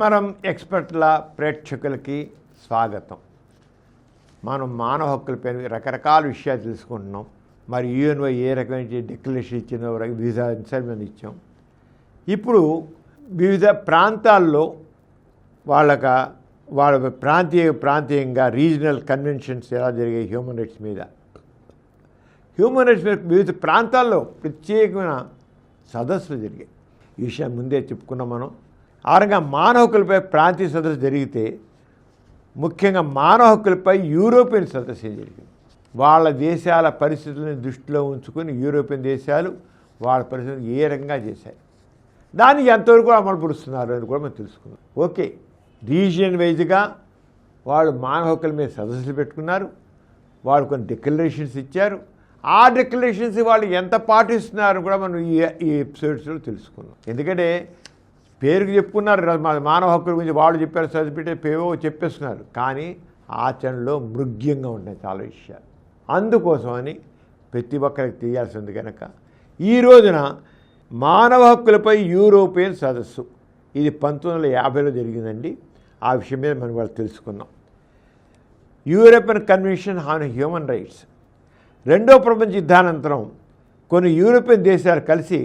భీమవరం ఎక్స్పర్ట్ల ప్రేక్షకులకి స్వాగతం. మనం మానవ హక్కులపై రకరకాల విషయాలు తెలుసుకుంటున్నాం. మరి యుఎన్ఓ ఏ రకమైన డిక్లరేషన్ ఇచ్చిందో వివిధ అంశాలు మేము ఇచ్చాం. ఇప్పుడు వివిధ ప్రాంతాల్లో వాళ్ళ ప్రాంతీయంగా రీజనల్ కన్వెన్షన్స్ ఎలా జరిగాయి హ్యూమన్ రైట్స్ మీద వివిధ ప్రాంతాల్లో ప్రత్యేకమైన సదస్సులు జరిగాయి. ఈ విషయం ముందే చెప్పుకున్నాం మనం. ఆరంగా మానవ హక్కులపై ప్రాంతీయ సదస్సు జరిగితే ముఖ్యంగా మానవ హక్కులపై యూరోపియన్ సదస్సు జరిగింది. వాళ్ళ దేశాల పరిస్థితులను దృష్టిలో ఉంచుకొని యూరోపియన్ దేశాలు వాళ్ళ పరిస్థితులు ఏ రకంగా చేశాయి, దాన్ని ఎంతవరకు అమలుపరుస్తున్నారు అని కూడా మనం తెలుసుకున్నాం. ఓకే, రీజియన్ వైజ్గా వాళ్ళు మానవ హక్కుల మీద సదస్సులు పెట్టుకున్నారు. వాళ్ళు కొన్ని డిక్లరేషన్స్ ఇచ్చారు. ఆ డిక్లరేషన్స్ వాళ్ళు ఎంత పాటిస్తున్నారని కూడా మనం ఈ ఎపిసోడ్స్లో తెలుసుకున్నాం. ఎందుకంటే పేరుకి చెప్పుకున్నారు, మానవ హక్కుల గురించి వాళ్ళు చెప్పారు, చదివిపెట్టే పేవో చెప్పేస్తున్నారు, కానీ ఆచరణలో మృగ్యంగా ఉంటాయి చాలా విషయాలు. అందుకోసమని ప్రతి ఒక్కరికి తెలియాల్సింది కనుక ఈ రోజున మానవ హక్కులపై యూరోపియన్ సదస్సు ఇది 1950లో జరిగిందండి. ఆ విషయం మీద మనం వాళ్ళు తెలుసుకున్నాం. European convention on human rights రెండో ప్రపంచ యుద్ధానంతరం కొన్ని యూరోపియన్ దేశాలు కలిసి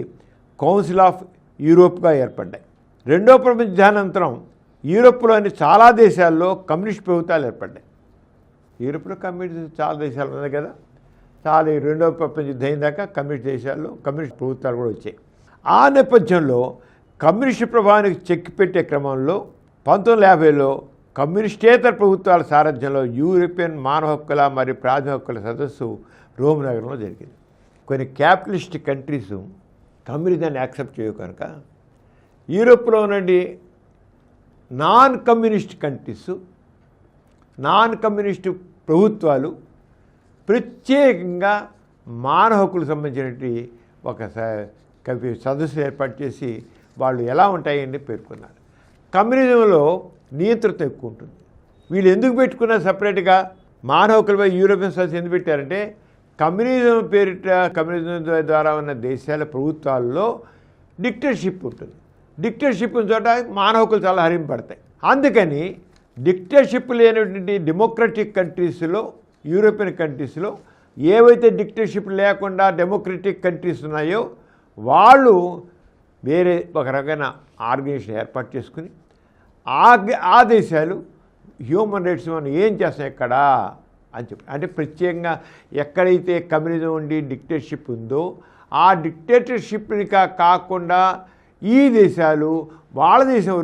కౌన్సిల్ ఆఫ్ యూరోప్గా ఏర్పడ్డాయి. రెండో ప్రపంచ యుద్ధానంతరం యూరోప్లోని చాలా దేశాల్లో కమ్యూనిస్ట్ ప్రభుత్వాలు ఏర్పడ్డాయి. యూరోప్లో కమ్యూనిస్ట్ చాలా దేశాలు ఉన్నాయి కదా, చాలా రెండో ప్రపంచ యుద్ధం అయిన దాకా కమ్యూనిస్ట్ దేశాల్లో కమ్యూనిస్ట్ ప్రభుత్వాలు కూడా వచ్చాయి. ఆ నేపథ్యంలో కమ్యూనిస్ట్ ప్రభావానికి చెక్కి పెట్టే క్రమంలో 1950లో కమ్యూనిస్టేతర ప్రభుత్వాల సారథ్యంలో యూరోపియన్ మానవ హక్కుల మరియు ప్రాథమిక హక్కుల సదస్సు రోమ్ నగరంలో జరిగింది. కొన్ని క్యాపిటలిస్ట్ కంట్రీస్ కమ్యూనిజాన్ని యాక్సెప్ట్ చేయవు కనుక యూరోప్లో నుండి non communist countries, non communist ప్రభుత్వాలు ప్రత్యేకంగా మానవ హక్కులకు సంబంధించినటువంటి ఒక సదస్సు ఏర్పాటు చేసి వాళ్ళు ఎలా ఉంటాయని పేర్కొన్నారు. కమ్యూనిజంలో నియంత్రిత ఎక్కువ ఉంటుంది. వీళ్ళు ఎందుకు పెట్టుకున్నారు సపరేట్గా మానవ హక్కులపై యూరోపియన్ సదస్సు ఎందుకు పెట్టారంటే కమ్యూనిజం పేరిట కమ్యూనిజం ద్వారా ఉన్న దేశాల ప్రభుత్వాల్లో డిక్టేటర్షిప్ ఉంటుంది. డిక్టేటర్షిప్ ఉన్న చోట మానవ హక్కులు చాలా హరింపడతాయి. అందుకని డిక్టేటర్షిప్ లేనటువంటి డెమోక్రటిక్ కంట్రీస్లో, యూరోపియన్ కంట్రీస్లో ఏవైతే డిక్టేటర్షిప్ లేకుండా డెమోక్రటిక్ కంట్రీస్ ఉన్నాయో వాళ్ళు వేరే ఒక రకమైన ఆర్గనైజేషన్ ఏర్పాటు చేసుకుని ఆ దేశాలు హ్యూమన్ రైట్స్ మనం ఏం చేస్తాం ఎక్కడా అని చెప్పి, అంటే ప్రత్యేకంగా ఎక్కడైతే కమ్యూనిజం ఉండి డిక్టేటర్షిప్ ఉందో ఆ డిక్టేటర్షిప్ని కాకుండా ఈ దేశాలు వాళ్ళ దేశం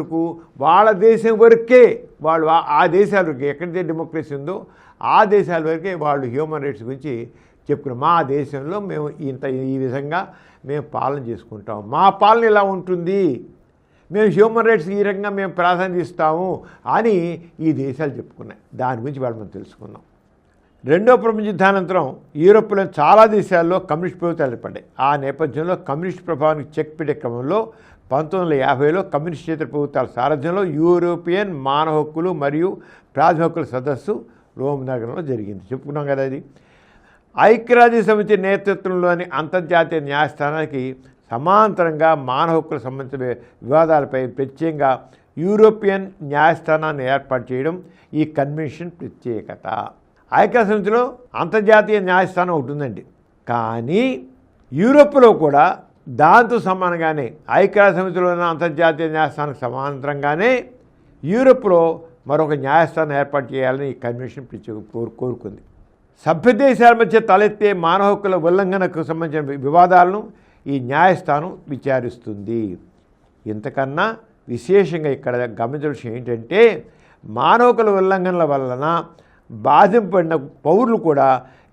వరకే వాళ్ళు ఆ దేశాల వరకే ఎక్కడైతే డెమోక్రసీ ఉందో ఆ దేశాల వరకే వాళ్ళు హ్యూమన్ రైట్స్ గురించి చెప్పుకున్నాం. మా దేశంలో మేము ఈ విధంగా మేము పాలన చేసుకుంటాం, మా పాలన ఇలా ఉంటుంది, మేము హ్యూమన్ రైట్స్ ఈ రకంగా మేము ప్రాధాన్యత ఇస్తాము అని ఈ దేశాలు చెప్పుకున్నాయి. దాని గురించి వాళ్ళు మనం తెలుసుకున్నాం. రెండో ప్రపంచ యుద్ధానంతరం యూరోప్లో చాలా దేశాల్లో కమ్యూనిస్ట్ ప్రభుత్వాలు ఏర్పడ్డాయి. ఆ నేపథ్యంలో కమ్యూనిస్ట్ ప్రభావానికి చెక్ పెట్టే క్రమంలో 1950లో కమ్యూనిస్టేతర ప్రభుత్వాల సారథ్యంలో యూరోపియన్ మానవ హక్కులు మరియు ప్రాథమిక హక్కుల సదస్సు రోమ్ నగరంలో జరిగింది. చెప్పుకున్నాం కదా. అది ఐక్యరాజ్య సమితి నేతృత్వంలోని అంతర్జాతీయ న్యాయస్థానానికి సమాంతరంగా మానవ హక్కులకు సంబంధించిన వివాదాలపై ప్రత్యేకంగా యూరోపియన్ న్యాయస్థానాన్ని ఏర్పాటు చేయడం ఈ కన్వెన్షన్ ప్రత్యేకత. ఐక్యరాజ్య సమితిలో అంతర్జాతీయ న్యాయస్థానం ఒకటి ఉందండి, కానీ యూరోప్లో కూడా దాంతో సమానంగానే ఐక్యరాజ్య సమితిలో ఉన్న అంతర్జాతీయ న్యాయస్థానానికి సమాంతరంగానే యూరోప్లో మరొక న్యాయస్థానం ఏర్పాటు చేయాలని ఈ కన్వెన్షన్ కోరుకుంది. సభ్య దేశాల మధ్య తలెత్తే మానవ హక్కుల ఉల్లంఘనకు సంబంధించిన వివాదాలను ఈ న్యాయస్థానం విచారిస్తుంది. ఇంతకన్నా విశేషంగా ఇక్కడ గమనించిన విషయం ఏంటంటే మానవ హక్కుల ఉల్లంఘనల వలన బాధింపబడిన పౌరులు కూడా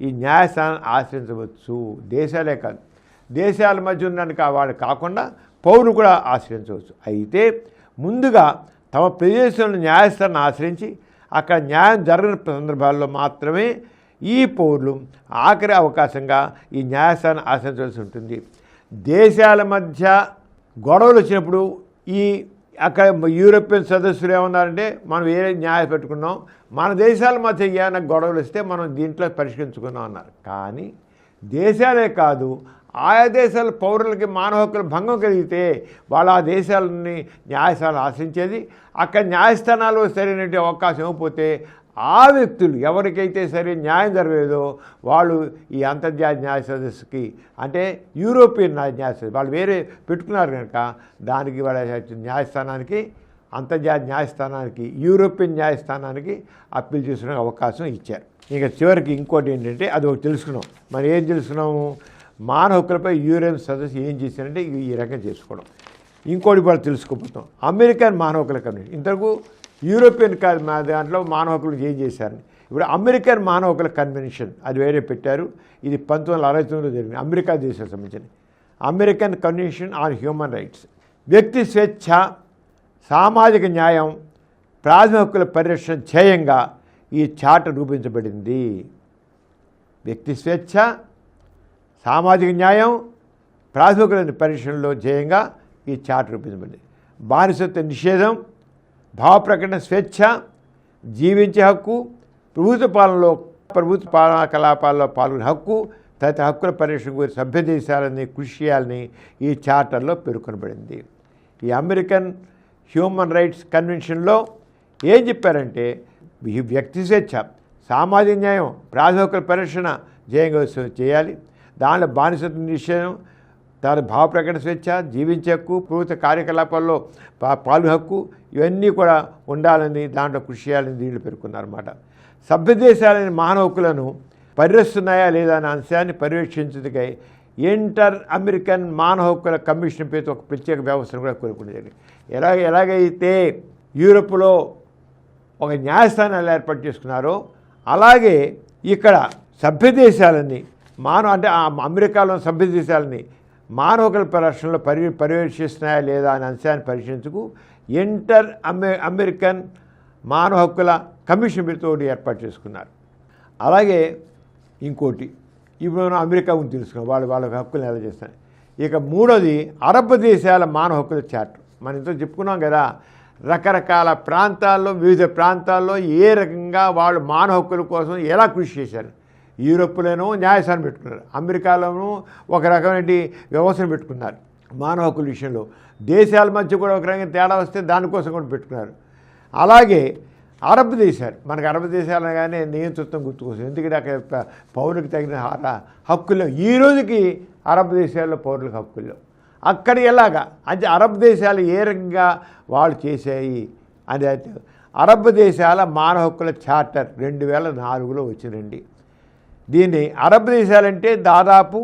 ఈ న్యాయస్థానాన్ని ఆశ్రయించవచ్చు. దేశాలే కాదు, దేశాల మధ్య ఉన్న వాళ్ళు కాకుండా పౌరులు కూడా ఆశ్రయించవచ్చు. అయితే ముందుగా తమ ప్రదేశంలో న్యాయస్థానాన్ని ఆశ్రయించి అక్కడ న్యాయం జరగని సందర్భాల్లో మాత్రమే ఈ పౌరులు ఆఖరి అవకాశంగా ఈ న్యాయస్థానాన్ని ఆశ్రయించవలసి ఉంటుంది. దేశాల మధ్య గొడవలు వచ్చినప్పుడు అక్కడ యూరోపియన్ సదస్సులు ఏమన్నారంటే మనం ఏ న్యాయం పెట్టుకున్నాం, మన దేశాల మధ్య ఏమైనా గొడవలు వస్తే మనం దీంట్లో పరిష్కరించుకున్నాం అన్నారు. కానీ దేశాలే కాదు ఆయా దేశాల పౌరులకి మానవ హక్కుల భంగం కలిగితే వాళ్ళ ఆ దేశాలని న్యాయస్థానాలు ఆశ్రయించేది. అక్కడ న్యాయస్థానాలు సరైనటువంటి అవకాశం ఇవ్వకపోతే ఆ వ్యక్తులు ఎవరికైతే సరే న్యాయం జరగలేదో వాళ్ళు ఈ అంతర్జాతీయ న్యాయ సదస్సుకి, అంటే యూరోపియన్ న్యాయ సదస్సు వాళ్ళు వేరే పెట్టుకున్నారు కనుక దానికి వాళ్ళ న్యాయస్థానానికి, అంతర్జాతీయ న్యాయస్థానానికి, యూరోపియన్ న్యాయస్థానానికి అప్పీల్ చేసుకునే అవకాశం ఇచ్చారు. ఇంకా చివరికి ఇంకోటి ఏంటంటే అది ఒకటి తెలుసుకున్నాం. మరి ఏం తెలుసుకున్నాము? మానవ హక్కులపై యూరోపియన్ సదస్సు ఏం చేశారంటే ఈ రకంగా చేసుకోవడం. ఇంకోటి కూడా తెలుసుకోబోతాం. అమెరికన్ మానవ హక్కుల కమిషన్, ఇంతకు యూరోపియన్ దాంట్లో మానవ హక్కులు ఏం చేశారని. ఇప్పుడు అమెరికన్ మానవ హక్కుల కన్వెన్షన్ అది వేరే పెట్టారు. ఇది 1969లో జరిగింది. అమెరికా దేశానికి సంబంధించింది. American convention on human rights, వ్యక్తి స్వేచ్ఛ, సామాజిక న్యాయం, ప్రాథమిక హక్కుల పరిరక్షణ ధ్యేయంగా ఈ చార్టర్ రూపొందించబడింది. వ్యక్తి స్వేచ్ఛ, సామాజిక న్యాయం, ప్రాథమిక హక్కుల పరిరక్షణలో ధ్యేయంగా ఈ చార్టర్ రూపొందించబడింది. బానిసత్వ నిషేధం, భావ ప్రకటన స్వేచ్ఛ, జీవించే హక్కు, ప్రభుత్వ పాలనా కలాపాల్లో పాల్గొనే హక్కు తదితర హక్కుల పరిరక్షణ గురించి సభ్య దేశాలని కృషి చేయాలని ఈ చార్టర్లో పేర్కొనబడింది. ఈ అమెరికన్ హ్యూమన్ రైట్స్ కన్వెన్షన్లో ఏం చెప్పారంటే ఈ వ్యక్తి స్వేచ్ఛ, సామాజిక న్యాయం, ప్రాథమిక హక్కుల పరిరక్షణ ధ్యేయంగా చేయాలి. దానిలో బానిసత్వ నిషేధం, దాని భావ ప్రకటన స్వేచ్ఛ, జీవించే హక్కు, ప్రభుత్వ కార్యకలాపాల్లో పాల్గొనే హక్కు ఇవన్నీ కూడా ఉండాలని దాంట్లో కృషి చేయాలని దీనిలో పేర్కొన్నారన్నమాట. సభ్య దేశాలని మానవ హక్కులను పరిరక్షిస్తున్నాయా లేదా అనే అంశాన్ని పర్యవేక్షించేందుకై ఇంటర్ అమెరికన్ మానవ హక్కుల కమిషన్ పేరుతో ఒక ప్రత్యేక వ్యవస్థను కూడా కోరుకునేది. ఎలాగైతే యూరోప్లో ఒక న్యాయస్థానాలు ఏర్పాటు చేసుకున్నారో అలాగే ఇక్కడ సభ్య దేశాలని అంటే అమెరికాలో సభ్య దేశాలని మానవ హక్కుల పరిరక్షణలో పర్యవేక్షిస్తున్నాయా లేదా అనే అంశాన్ని పరిశీలించుకు ఇంటర్ అమెరికన్ మానవ హక్కుల కమిషన్ పేరుతో ఏర్పాటు చేసుకున్నారు. అలాగే ఇంకోటి ఇప్పుడు మనం అమెరికా గురించి తెలుసుకున్నాం, వాళ్ళ హక్కులను ఎలా చేస్తాను. ఇక మూడోది అరబ్ దేశాల మానవ హక్కుల చార్టర్. మనం ఇంత చెప్పుకున్నాం కదా, రకరకాల ప్రాంతాల్లో వివిధ ప్రాంతాల్లో ఏ రకంగా వాళ్ళు మానవ హక్కుల కోసం ఎలా కృషి చేశారు. యూరోప్లోనూ న్యాయస్థానం పెట్టుకున్నారు, అమెరికాలోనూ ఒక రకమైన వ్యవస్థను పెట్టుకున్నారు మానవ హక్కుల విషయంలో. దేశాల మధ్య కూడా ఒక రకంగా తేడా వస్తే దానికోసం కూడా పెట్టుకున్నారు. అలాగే అరబ్ దేశాలు, మనకు అరబ్ దేశాలు అనగానే నియంతృత్వం గుర్తుకొస్తుంది. ఎందుకంటే అక్కడ పౌరులకు తగిన హక్కులు ఈ రోజుకి అరబ్ దేశాల్లో పౌరులకు హక్కుల్లో అక్కడ ఎలాగా అంటే అరబ్ దేశాలు ఏ రకంగా వాళ్ళు చేసాయి అని అయితే అరబ్ దేశాల మానవ హక్కుల చార్టర్ 2004లో వచ్చిందండి. దీన్ని అరబ్ దేశాలంటే దాదాపు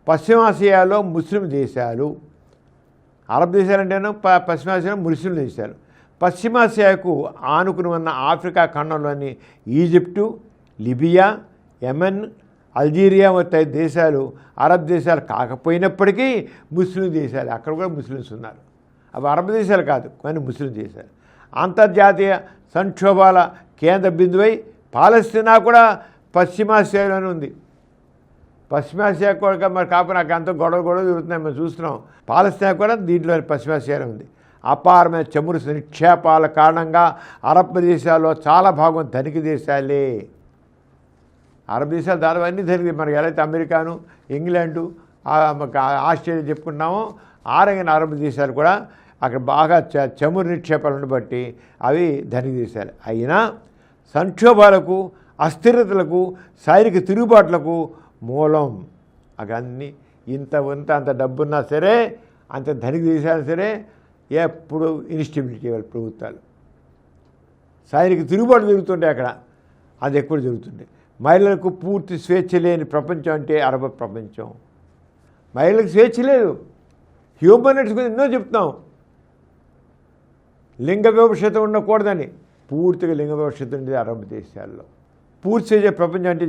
పశ్చిమాసియాలో ముస్లిం దేశాలు. అరబ్ దేశాలంటేనో పశ్చిమాసియాలో ముస్లిం దేశాలు. పశ్చిమాసియాకు ఆనుకుని ఉన్న ఆఫ్రికా ఖండంలోని ఈజిప్టు, లిబియా, యెమెన్, అల్జీరియా మొత్తం దేశాలు అరబ్ దేశాలు కాకపోయినప్పటికీ ముస్లిం దేశాలు, అక్కడ కూడా ముస్లిమ్స్ ఉన్నారు. అవి అరబ్ దేశాలు కాదు కానీ ముస్లిం దేశాలు. అంతర్జాతీయ సంక్షోభాల కేంద్ర బిందువై పాలస్తీనా కూడా పశ్చిమాసియాలోనే ఉంది. పశ్చిమాసియా కూడా మరి కాకపోతే నాకు అంత గొడవ జరుగుతున్నాయి మనం చూస్తున్నాం. పాలస్తీనా కూడా దీంట్లో పశ్చిమాసియాలో ఉంది. అపారమైన చమురు నిక్షేపాల కారణంగా అరబ్ దేశాల్లో చాలా భాగం ధనిక దేశాలే. అరబ్ దేశాలు దాదాపు అన్నీ ధనిక. మనకి ఎలా అయితే అమెరికాను, ఇంగ్లాండు, ఆస్ట్రేలియా చెప్పుకున్నామో ఆ రకమైన అరబ్ దేశాలు కూడా అక్కడ బాగా చమురు నిక్షేపాలు ఉండబట్టి అవి ధనిక దేశాలు. అయినా సంక్షోభాలకు, అస్థిరతలకు, సైనిక తిరుగుబాట్లకు మూలం అవన్నీ అంత డబ్బున్నా సరే, అంత ధనిక దేశాలు సరే ఎప్పుడు ఇన్స్టెబిలిటీ వాళ్ళ ప్రభుత్వాలు. సైనిక తిరుగుబాటు జరుగుతుంటే అక్కడ అది ఎక్కువ జరుగుతుంది. మహిళలకు పూర్తి స్వేచ్ఛ లేని ప్రపంచం అంటే అరబ్ ప్రపంచం. మహిళలకు స్వేచ్ఛ లేదు. హ్యూమన్ రైట్స్ గురించి ఎన్నో చెప్తున్నాం. లింగ వివక్షత ఉండకూడదని పూర్తిగా లింగ వివక్షత ఉండేది అరబ్ దేశాల్లో. పూర్తి స్వేచ్ఛ ప్రపంచం అంటే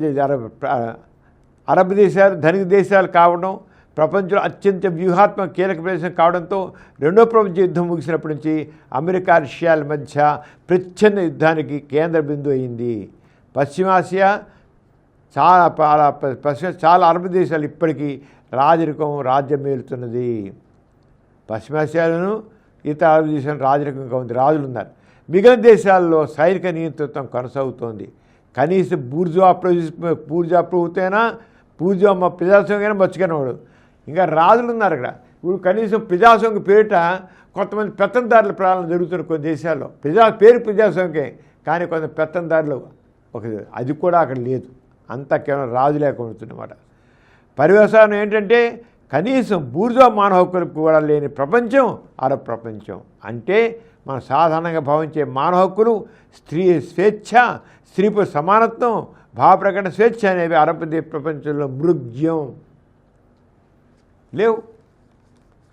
అరబ్ దేశాలు ధనిక దేశాలు కావడం, ప్రపంచంలో అత్యంత వ్యూహాత్మక కీలక ప్రదేశం కావడంతో రెండో ప్రపంచ యుద్ధం ముగిసినప్పటి నుంచి అమెరికా, రష్యాల మధ్య ప్రచ్ఛన్న యుద్ధానికి కేంద్ర బిందువు అయింది. పశ్చిమాసియా చాలా అరబ్ దేశాలు ఇప్పటికీ రాజ్యం మేలుతున్నది. పశ్చిమాసియాలోనూ ఇతర అరబ్ దేశాలు రాజరికంగా ఉంది, రాజులు ఉన్నారు. మిగిలిన దేశాల్లో సైనిక నియంతృత్వం కొనసాగుతోంది. కనీసం బూర్జువా ప్రభుత్వమైనా, బూర్జువా ప్రజాస్వామ్యమైనా బతుకనేవాడు. ఇంకా రాజులు ఉన్నారు అక్కడ. ఇప్పుడు కనీసం ప్రజాస్వామ్య పేరిట కొంతమంది పెత్తందారుల ప్రాణాలు జరుగుతున్న కొన్ని దేశాల్లో పేరు ప్రజాస్వామ్యకే, కానీ కొంత పెత్తందారులు అది కూడా అక్కడ లేదు. అంతా కేవలం రాజు లేకపోతున్నమాట. పర్యవసానం ఏంటంటే కనీసం బూర్జువా మానవ హక్కులకు కూడా లేని ప్రపంచం అరబ్ ప్రపంచం. అంటే మనం సాధారణంగా భావించే మానవ హక్కులు, స్త్రీ స్వేచ్ఛ, స్త్రీపై సమానత్వం, భావప్రకటన స్వేచ్ఛ అనేవి అరబ్ ప్రపంచంలో మృగ్యం లేవు.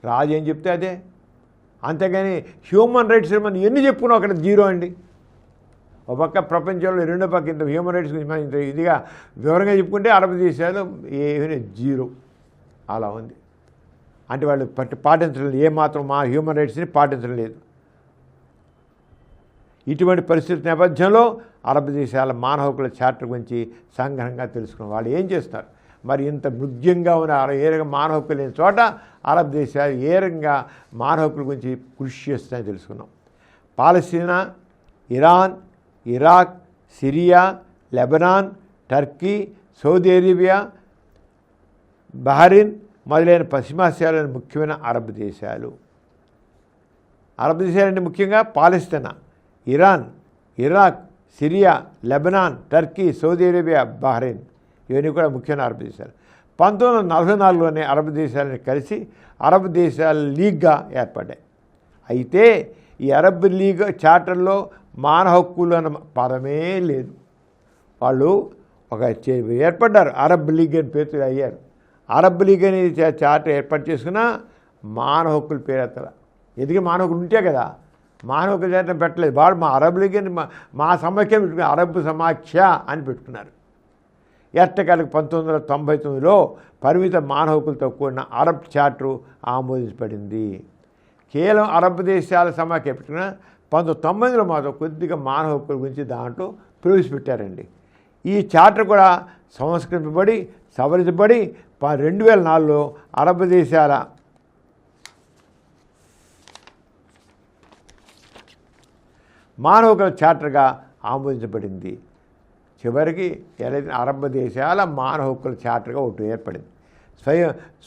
రాజు ఏం చెప్తే అదే. అంతేగాని హ్యూమన్ రైట్స్ మనం ఎన్ని చెప్పుకున్నాం అక్కడ జీరో అండి. ఒక పక్క ప్రపంచంలో రెండో పక్క ఇంత హ్యూమన్ రైట్స్ గురించి మనం ఇంత ఇదిగా వివరంగా చెప్పుకుంటే అరబ్ దేశాలు ఏమైనా జీరో అలా ఉంది. అంటే వాళ్ళు పాటించడం లేదు, ఏమాత్రం మా హ్యూమన్ రైట్స్ని పాటించడం లేదు. ఇటువంటి పరిస్థితి నేపథ్యంలో అరబ్ దేశాల మానవ హక్కుల చార్టర్ గురించి సంగ్రహంగా తెలుసుకున్నాం. వాళ్ళు ఏం చేస్తారు మరి? ఇంత మృగ్యంగా ఉన్న ఏ రకంగా మానవ హక్కులు లేని చోట అరబ్ దేశాలు ఏ రకంగా మానవ హక్కుల గురించి కృషి చేస్తాయని తెలుసుకున్నాం. Palestine, Iran, Iraq, Syria, Lebanon, Turkey, Saudi Arabia, Bahrain మొదలైన పశ్చిమాసియాలోని ముఖ్యమైన అరబ్ దేశాలు. అరబ్ దేశాలంటే ముఖ్యంగా Palestine, Iran, Iraq, Syria, Lebanon, Turkey, Saudi Arabia, Bahrain ఇవన్నీ కూడా ముఖ్యమైన అరబ్ దేశాలు. 1944లోనే అరబ్ దేశాలని కలిసి అరబ్ దేశాల లీగ్గా ఏర్పడ్డాయి. అయితే ఈ అరబ్ లీగ్ చార్టర్లో మానవ హక్కులు అన్న పదమే లేదు. వాళ్ళు ఒక ఏర్పడ్డారు, అరబ్ లీగ్ అని పేరు అయ్యారు. అరబ్ లీగ్ అనేది చార్టర్ ఏర్పాటు చేసుకున్న మానవ హక్కుల పేరు ఎత్తల. ఎందుకంటే మానవ హక్కులు ఉంటే కదా, మానవ హక్కులు చార్టర్ పెట్టలేదు. వాళ్ళు మా అరబ్ లీగ్ అని మా సమాఖ్య పెట్టుకున్నారు, అరబ్ సమాఖ్య అని పెట్టుకున్నారు. ఎట్టకాలకు 1999లో పరిమిత మానవ హక్కులతో కూడిన అరబ్ చార్టరు ఆమోదించబడింది. కేవలం అరబ్ దేశాల సమాఖ్య పెట్టుకున్న 1990లో మాత్రం కొద్దిగా మానవ హక్కుల గురించి దాంట్లో ప్రవేశపెట్టారండి. ఈ చార్టర్ కూడా సంస్కరింపబడి సవరించబడి 2004లో అరబ్ దేశాల మానవ హక్కుల చార్టర్గా ఆమోదించబడింది. చివరికి ఏదైతే అరబ్ దేశాల మానవ హక్కుల చార్టర్గా ఒకటి ఏర్పడింది.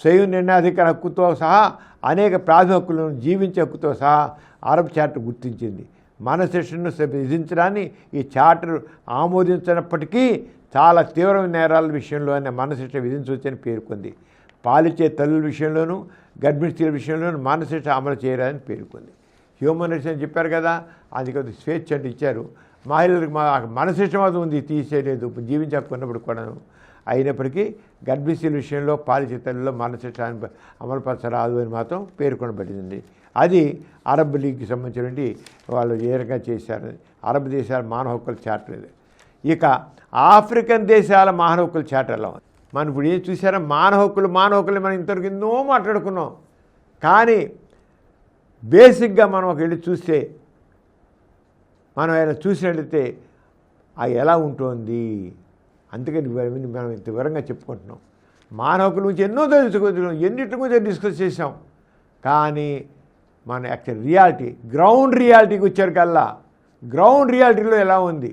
స్వయం నిర్ణయాధికార హక్కుతో సహా అనేక ప్రాథమిక హక్కులను జీవించే హక్కుతో సహా అరబ్ చార్టర్ గుర్తించింది. మరణశిక్షను విధించడాన్ని ఈ చార్టర్ ఆమోదించినప్పటికీ చాలా తీవ్రమైన నేరాల విషయంలోనే మరణశిక్ష విధించవచ్చని పేర్కొంది. పాలిచ్చే తల్లుల విషయంలోనూ గర్భిణీ స్త్రీల విషయంలోనూ మరణశిక్ష అమలు చేయరాదని పేర్కొంది. హ్యూమన్ రైట్స్ అని చెప్పారు కదా, అది కొద్దిగా స్వేచ్ఛ అంటే ఇచ్చారు. మహిళలకు మరణశిక్ష మాత్రం ఉంది, తీసేయలేదు జీవించే హక్కు ఉన్నప్పుడు కూడాను. అయినప్పటికీ గర్భిణీ స్త్రీల విషయంలో పాలిచ్చే తల్లుల్లో మరణశిక్ష అమలుపరచరాదు అని మాత్రం పేర్కొనబడింది. అది అరబ్ లీగ్కి సంబంధించినటువంటి వాళ్ళు ఏ రకంగా చేశారు. అరబ్ దేశాల మానవ హక్కుల చార్టర్ ఇది. ఇక ఆఫ్రికన్ దేశాల మానవ హక్కుల చార్టర్లో మనం ఇప్పుడు ఏం చూసారా, మానవ హక్కులు మనం ఇంతవరకు ఎన్నో మాట్లాడుకున్నాం. కానీ బేసిక్గా మనం ఒక వెళ్ళి చూస్తే మనం ఆయన చూసినట్లయితే అది ఎలా ఉంటుంది. అందుకని మనం ఇంత వివరంగా చెప్పుకుంటున్నాం. మానవ హక్కుల గురించి ఎన్నో తెలుసుకుంటున్నాం, ఎన్నిటి గురించి డిస్కస్ చేసాం. కానీ మన యాక్చువల్ రియాలిటీ, గ్రౌండ్ రియాలిటీకి వచ్చారు కల్లా గ్రౌండ్ రియాలిటీలో ఎలా ఉంది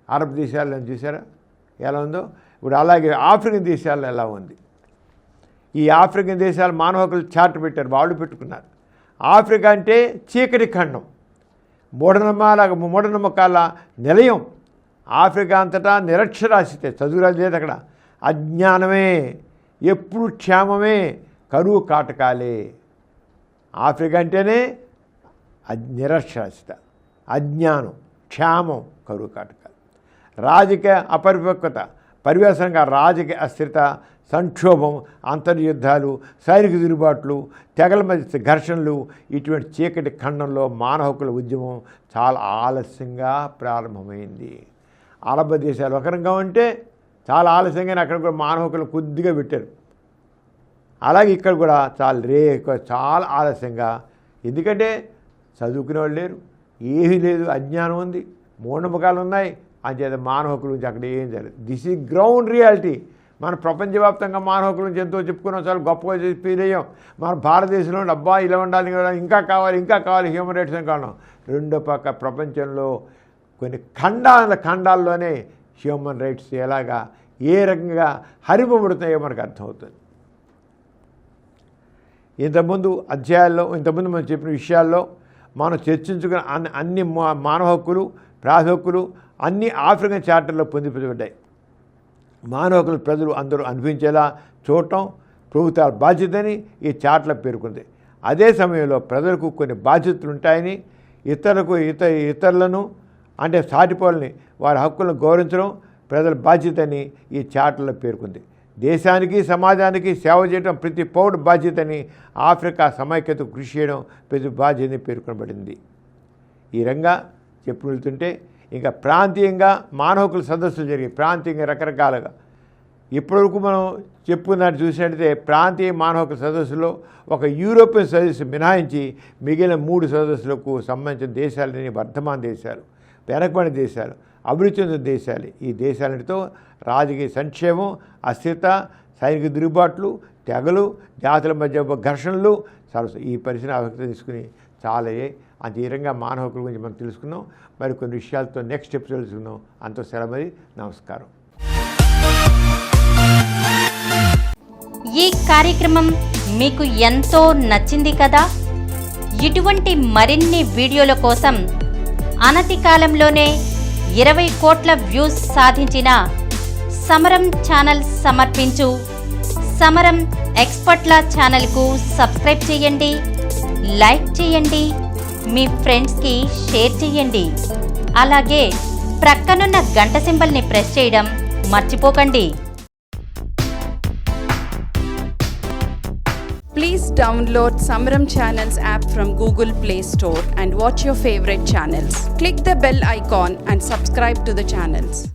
అరబ్ దేశాల్లో చూసారా ఎలా ఉందో. ఇప్పుడు అలాగే ఆఫ్రికన్ దేశాల్లో ఎలా ఉంది. ఈ ఆఫ్రికన్ దేశాలు మానవ హక్కులు చార్టర్ పెట్టారు, వాళ్ళు పెట్టుకున్నారు. ఆఫ్రికా అంటే చీకటి ఖండం, మూఢనమ్మకాల నిలయం. ఆఫ్రికా అంతటా నిరక్షరాస్యతే, చదువురాలు లేదు అక్కడ, అజ్ఞానమే, ఎప్పుడు క్షేమమే, కరువు కాటకాలే. ఆఫ్రికా అంటేనే నిరక్షరాస్యత, అజ్ఞానం, క్షేమం, కరువు కాటకాలు. రాజకీయ అపరిపక్వత, పర్యవసనంగా రాజకీయ అస్థిరత, సంక్షోభం, అంతర్యుద్ధాలు, సైనిక తిరుగుబాట్లు, తెగల మధ్య ఘర్షణలు. ఇటువంటి చీకటి ఖండంలో మానవ హక్కుల ఉద్యమం చాలా ఆలస్యంగా ప్రారంభమైంది. అరబ్ దేశాలు ఒక రకంగా ఉంటే చాలా ఆలస్యంగానే అక్కడ కూడా మానవ హక్కులు కొద్దిగా పెట్టారు. అలాగే ఇక్కడ కూడా చాలా ఆలస్యంగా. ఎందుకంటే చదువుకునే వాళ్ళు లేరు, ఏమీ లేదు, అజ్ఞానం ఉంది, మూఢనమ్మకాలు ఉన్నాయి. అంచేత మానవ హక్కుల గురించి అక్కడ ఏం జరగదు. This is ground reality. మన ప్రపంచవ్యాప్తంగా మానవ హక్కుల గురించి ఎంతో చెప్పుకున్నాం, చాలా గొప్పగా ఫీల్ అయ్యాం. మన భారతదేశంలో అబ్బా ఇలా ఉండాలి, ఇంకా కావాలి హ్యూమన్ రైట్స్ అని కారణం. రెండో పక్క ప్రపంచంలో కొన్ని ఖండాల్లోనే హ్యూమన్ రైట్స్ ఎలాగా ఏ రకంగా హరింపబడుతున్నాయో మనకు అర్థమవుతుంది. ఇంతకుముందు అధ్యాయాల్లో ఇంతకుముందు మనం చెప్పిన విషయాల్లో మనం చర్చించుకున్న అన్ని మానవ హక్కులు, ప్రాథమిక హక్కులు అన్నీ ఆఫ్రికన్ చార్టర్లో పొందుపరచబడ్డాయి. మానవ హక్కులు ప్రజలు అందరూ అనుభవించేలా చూడటం ప్రభుత్వాల బాధ్యతని ఈ చార్టర్లో పేర్కొంది. అదే సమయంలో ప్రజలకు కొన్ని బాధ్యతలు ఉంటాయని, ఇతరులను అంటే సాటిపోలని వారి హక్కులను గౌరవించడం ప్రజల బాధ్యతని ఈ చార్టర్లో పేర్కొంది. దేశానికి సమాజానికి సేవ చేయడం ప్రతి పౌరుడి బాధ్యతని, ఆఫ్రికా సమైక్యతకు కృషి చేయడం ప్రతి బాధ్యతని పేర్కొనబడింది. ఈ రంగా చెప్పు వెళ్తుంటే ఇంకా ప్రాంతీయంగా మానవ హక్కుల సదస్సులు జరిగాయి. ప్రాంతీయంగా రకరకాలుగా ఇప్పటివరకు మనం చెప్పుకున్నట్టు చూసినట్టయితే ప్రాంతీయ మానవ హక్కుల సదస్సులో ఒక యూరోపియన్ సదస్సు మినహాయించి మిగిలిన 3 సదస్సులకు సంబంధించిన దేశాలని వర్ధమాన దేశాలు, వెనకబడిన దేశాలు, అభివృద్ధి చెందిన దేశాలు. ఈ దేశాలతో రాజకీయ సంక్షేమం, అస్థిరత, సైనిక తిరుగుబాట్లు, తెగలు, జాతుల మధ్య ఘర్షణలు ఈ పరిస్థితిని అవసరం తీసుకుని చాలా అంత ఈ రంగా మానవ హక్కుల గురించి మనం తెలుసుకున్నాం. మరి కొన్ని విషయాలతో నెక్స్ట్ ఎపిసోడ్ తెలుసుకున్నాం. అంత సెలవు, నమస్కారం. ఈ కార్యక్రమం మీకు ఎంతో నచ్చింది కదా? ఇటువంటి మరిన్ని వీడియోల కోసం అనతి కాలంలోనే 20 కోట్ల వ్యూస్ సాధించిన సమరం ఛానల్ సమర్పించు సమరం ఎక్స్పర్ట్ల ఛానల్కు సబ్స్క్రైబ్ చేయండి, లైక్ చేయండి, మీ ఫ్రెండ్స్కి షేర్ చేయండి. అలాగే ప్రక్కనున్న గంట సింబల్ని ప్రెస్ చేయడం మర్చిపోకండి. Please download Samaram Channels app from Google Play Store and watch your favorite channels. Click the bell icon and subscribe to the channels.